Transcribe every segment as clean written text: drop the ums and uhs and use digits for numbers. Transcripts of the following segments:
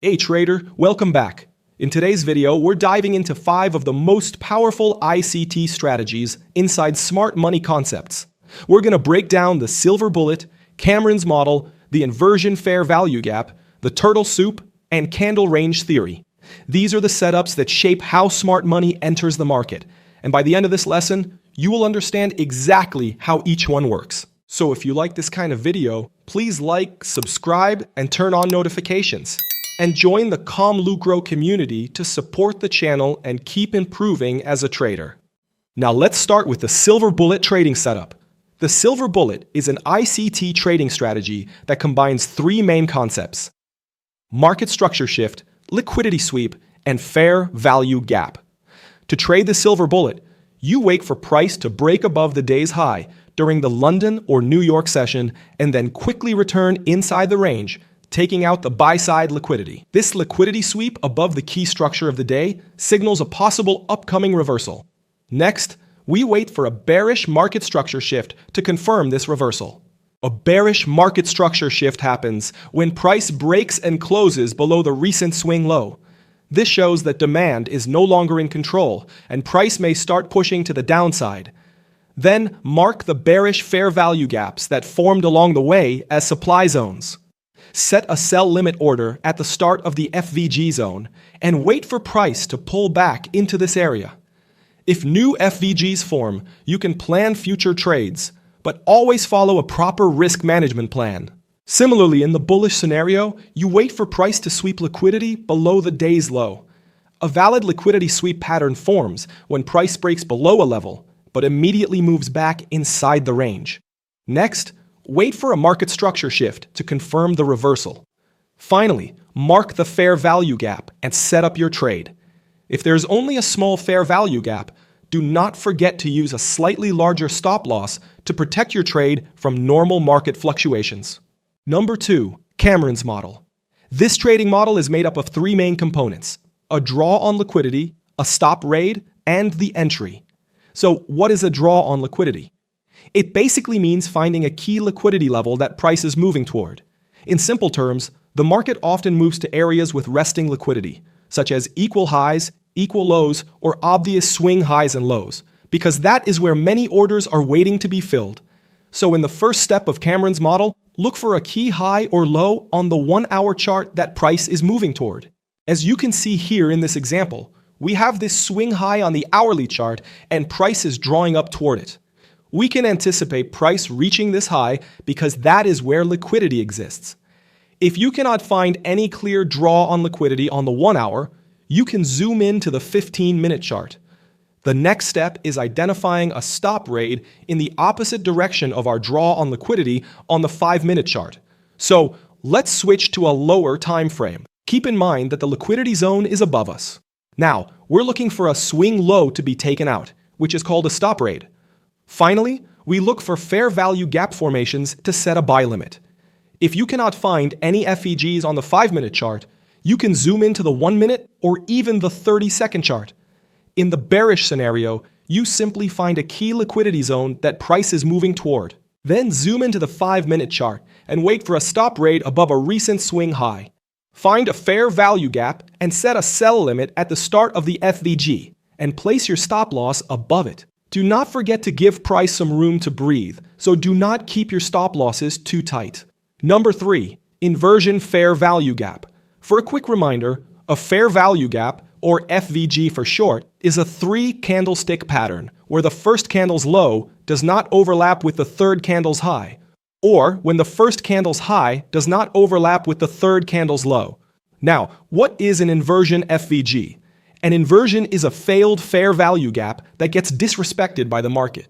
Hey trader, welcome back. In today's video, we're diving into 5 of the most powerful ICT strategies inside smart money concepts. We're going to break down the silver bullet, Cameron's model, the inversion fair value gap, the turtle soup, and candle range theory. These are the setups that shape how smart money enters the market. And by the end of this lesson, you will understand exactly how each one works. So if you like this kind of video, please like, subscribe, and turn on notifications. And join the ComLucro community to support the channel and keep improving as a trader. Now let's start with the silver bullet trading setup. The silver bullet is an ICT trading strategy that combines 3 main concepts: market structure shift, liquidity sweep, and fair value gap. To trade the silver bullet, you wait for price to break above the day's high during the London or New York session and then quickly return inside the range, taking out the buy-side liquidity. This liquidity sweep above the key structure of the day signals a possible upcoming reversal. Next, we wait for a bearish market structure shift to confirm this reversal. A bearish market structure shift happens when price breaks and closes below the recent swing low. This shows that demand is no longer in control and price may start pushing to the downside. Then mark the bearish fair value gaps that formed along the way as supply zones. Set a sell limit order at the start of the FVG zone and wait for price to pull back into this area. If new FVGs form, you can plan future trades, but always follow a proper risk management plan. Similarly, in the bullish scenario, you wait for price to sweep liquidity below the day's low. A valid liquidity sweep pattern forms when price breaks below a level, but immediately moves back inside the range. Next, wait for a market structure shift to confirm the reversal. Finally, mark the fair value gap and set up your trade. If there's only a small fair value gap, do not forget to use a slightly larger stop loss to protect your trade from normal market fluctuations. Number 2, Cameron's model. This trading model is made up of 3 main components: a draw on liquidity, a stop raid, and the entry. So what is a draw on liquidity? It basically means finding a key liquidity level that price is moving toward. In simple terms, the market often moves to areas with resting liquidity, such as equal highs, equal lows, or obvious swing highs and lows, because that is where many orders are waiting to be filled. So in the first step of Cameron's model, look for a key high or low on the 1-hour chart that price is moving toward. As you can see here in this example, we have this swing high on the hourly chart and price is drawing up toward it. We can anticipate price reaching this high because that is where liquidity exists. If you cannot find any clear draw on liquidity on the 1-hour, you can zoom in to the 15-minute chart. The next step is identifying a stop raid in the opposite direction of our draw on liquidity on the 5-minute chart. So let's switch to a lower time frame. Keep in mind that the liquidity zone is above us. Now, we're looking for a swing low to be taken out, which is called a stop raid. Finally, we look for fair value gap formations to set a buy limit. If you cannot find any FVGs on the 5-minute chart, you can zoom into the 1-minute or even the 30-second chart. In the bearish scenario, you simply find a key liquidity zone that price is moving toward. Then zoom into the 5-minute chart and wait for a stop raid above a recent swing high. Find a fair value gap and set a sell limit at the start of the FVG and place your stop loss above it. Do not forget to give price some room to breathe, so do not keep your stop losses too tight. Number 3, inversion fair value gap. For a quick reminder, a fair value gap, or FVG for short, is a 3-candlestick pattern where the first candle's low does not overlap with the third candle's high, or when the first candle's high does not overlap with the third candle's low. Now, what is an inversion FVG? An inversion is a failed fair value gap that gets disrespected by the market.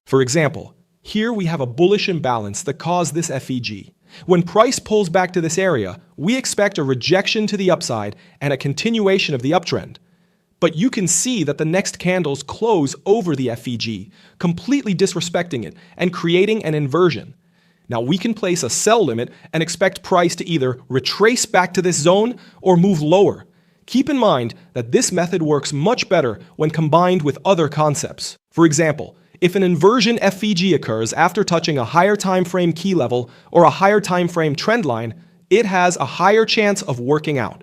For example, here we have a bullish imbalance that caused this FVG. When price pulls back to this area, we expect a rejection to the upside and a continuation of the uptrend. But you can see that the next candles close over the FVG, completely disrespecting it and creating an inversion. Now we can place a sell limit and expect price to either retrace back to this zone or move lower. Keep in mind that this method works much better when combined with other concepts. For example, if an inversion FVG occurs after touching a higher time frame key level or a higher time frame trend line, it has a higher chance of working out.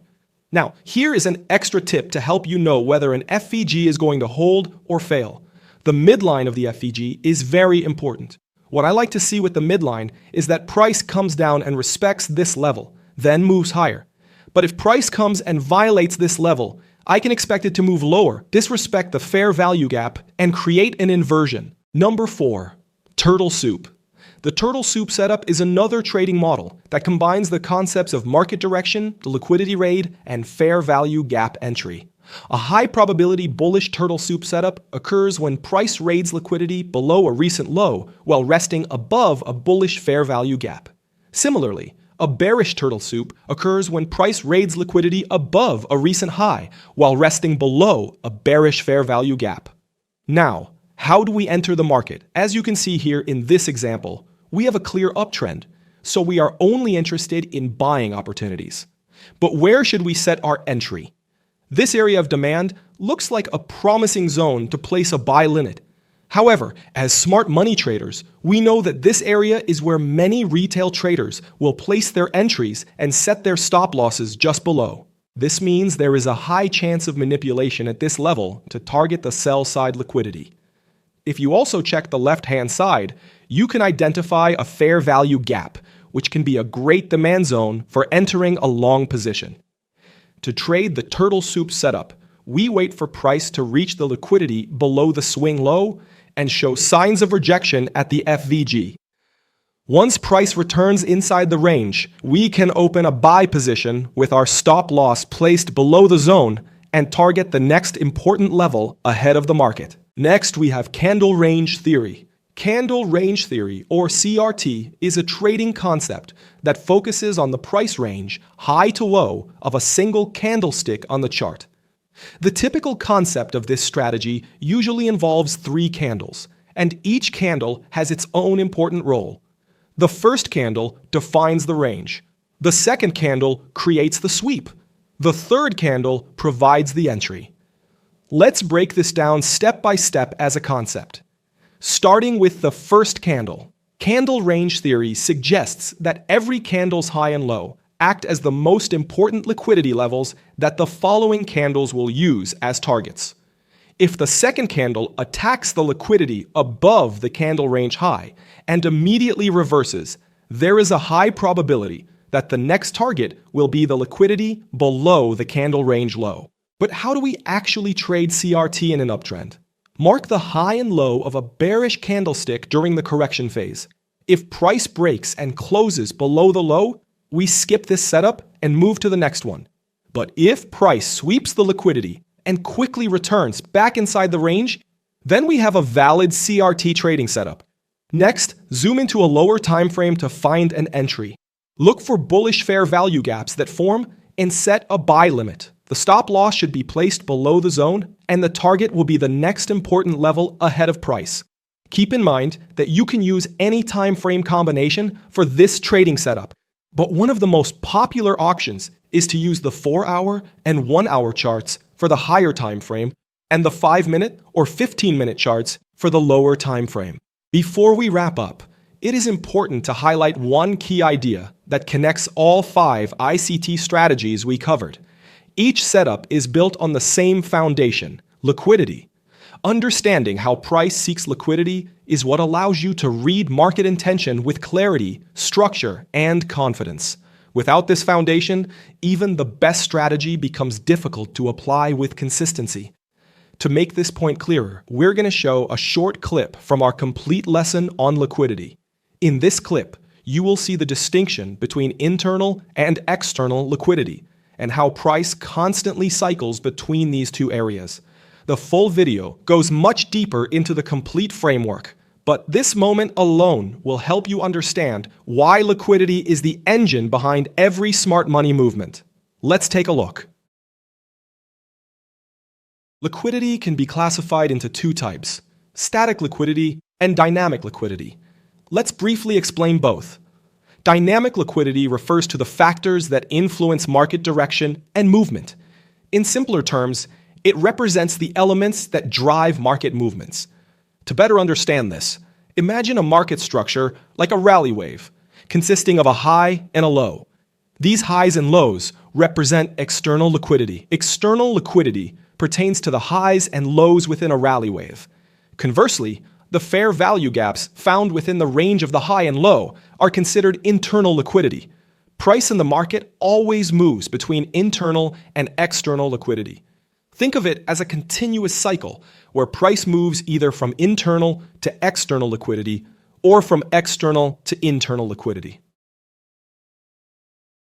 Now, here is an extra tip to help you know whether an FVG is going to hold or fail. The midline of the FVG is very important. What I like to see with the midline is that price comes down and respects this level, then moves higher. But if price comes and violates this level, I can expect it to move lower, disrespect the fair value gap, and create an inversion. Number 4, turtle soup. The turtle soup setup is another trading model that combines the concepts of market direction, the liquidity raid, and fair value gap entry. A high probability bullish turtle soup setup occurs when price raids liquidity below a recent low while resting above a bullish fair value gap. Similarly, a bearish turtle soup occurs when price raids liquidity above a recent high while resting below a bearish fair value gap. Now, how do we enter the market? As you can see here in this example, we have a clear uptrend, so we are only interested in buying opportunities. But where should we set our entry? This area of demand looks like a promising zone to place a buy limit. However, as smart money traders, we know that this area is where many retail traders will place their entries and set their stop losses just below. This means there is a high chance of manipulation at this level to target the sell side liquidity. If you also check the left-hand side, you can identify a fair value gap, which can be a great demand zone for entering a long position. To trade the turtle soup setup, we wait for price to reach the liquidity below the swing low and show signs of rejection at the FVG. Once price returns inside the range, we can open a buy position with our stop loss placed below the zone and target the next important level ahead of the market. Next, we have candle range theory. Candle range theory, or CRT, is a trading concept that focuses on the price range, high to low, of a single candlestick on the chart. The typical concept of this strategy usually involves 3 candles, and each candle has its own important role. The first candle defines the range. The second candle creates the sweep. The third candle provides the entry. Let's break this down step by step as a concept. Starting with the first candle, candle range theory suggests that every candle's high and low act as the most important liquidity levels that the following candles will use as targets. If the second candle attacks the liquidity above the candle range high and immediately reverses, there is a high probability that the next target will be the liquidity below the candle range low. But how do we actually trade CRT in an uptrend? Mark the high and low of a bearish candlestick during the correction phase. If price breaks and closes below the low, we skip this setup and move to the next one. But if price sweeps the liquidity and quickly returns back inside the range, then we have a valid CRT trading setup. Next, zoom into a lower time frame to find an entry. Look for bullish fair value gaps that form and set a buy limit. The stop loss should be placed below the zone, and the target will be the next important level ahead of price. Keep in mind that you can use any time frame combination for this trading setup, but one of the most popular options is to use the 4-hour and 1-hour charts for the higher time frame and the 5-minute or 15-minute charts for the lower time frame. Before we wrap up, it is important to highlight one key idea that connects all 5 ICT strategies we covered. Each setup is built on the same foundation, liquidity. Understanding how price seeks liquidity is what allows you to read market intention with clarity, structure, and confidence. Without this foundation, even the best strategy becomes difficult to apply with consistency. To make this point clearer, we're going to show a short clip from our complete lesson on liquidity. In this clip, you will see the distinction between internal and external liquidity, and how price constantly cycles between these 2 areas. The full video goes much deeper into the complete framework, but this moment alone will help you understand why liquidity is the engine behind every smart money movement. Let's take a look. Liquidity can be classified into 2 types: static liquidity and dynamic liquidity. Let's briefly explain both. Dynamic liquidity refers to the factors that influence market direction and movement. In simpler terms, it represents the elements that drive market movements. To better understand this, imagine a market structure like a rally wave, consisting of a high and a low. These highs and lows represent external liquidity. External liquidity pertains to the highs and lows within a rally wave. Conversely, the fair value gaps found within the range of the high and low are considered internal liquidity. Price in the market always moves between internal and external liquidity. Think of it as a continuous cycle where price moves either from internal to external liquidity or from external to internal liquidity.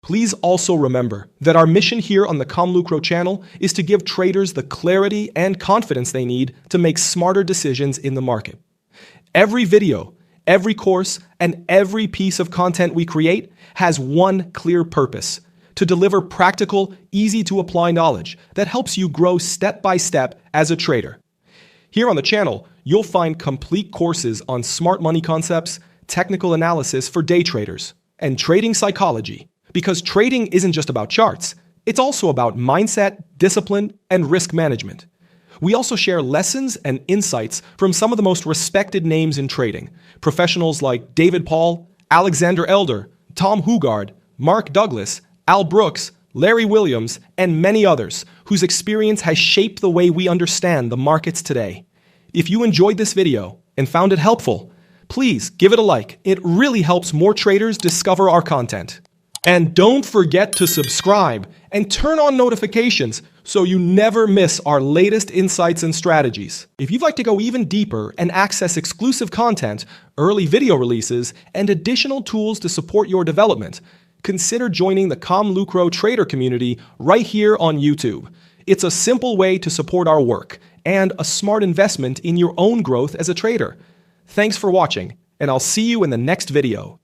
Please also remember that our mission here on the ComLucro channel is to give traders the clarity and confidence they need to make smarter decisions in the market. Every video, every course, and every piece of content we create has one clear purpose: to deliver practical, easy-to-apply knowledge that helps you grow step by step as a trader. Here on the channel, you'll find complete courses on smart money concepts, technical analysis for day traders, and trading psychology. Because trading isn't just about charts, it's also about mindset, discipline, and risk management. We also share lessons and insights from some of the most respected names in trading, professionals like David Paul, Alexander Elder, Tom Hugard, Mark Douglas, Al Brooks, Larry Williams, and many others whose experience has shaped the way we understand the markets today. If you enjoyed this video and found it helpful, please give it a like. It really helps more traders discover our content. And don't forget to subscribe and turn on notifications so you never miss our latest insights and strategies. If you'd like to go even deeper and access exclusive content, early video releases, and additional tools to support your development, consider joining the ComLucro trader community right here on YouTube. It's a simple way to support our work and a smart investment in your own growth as a trader. Thanks for watching, and I'll see you in the next video.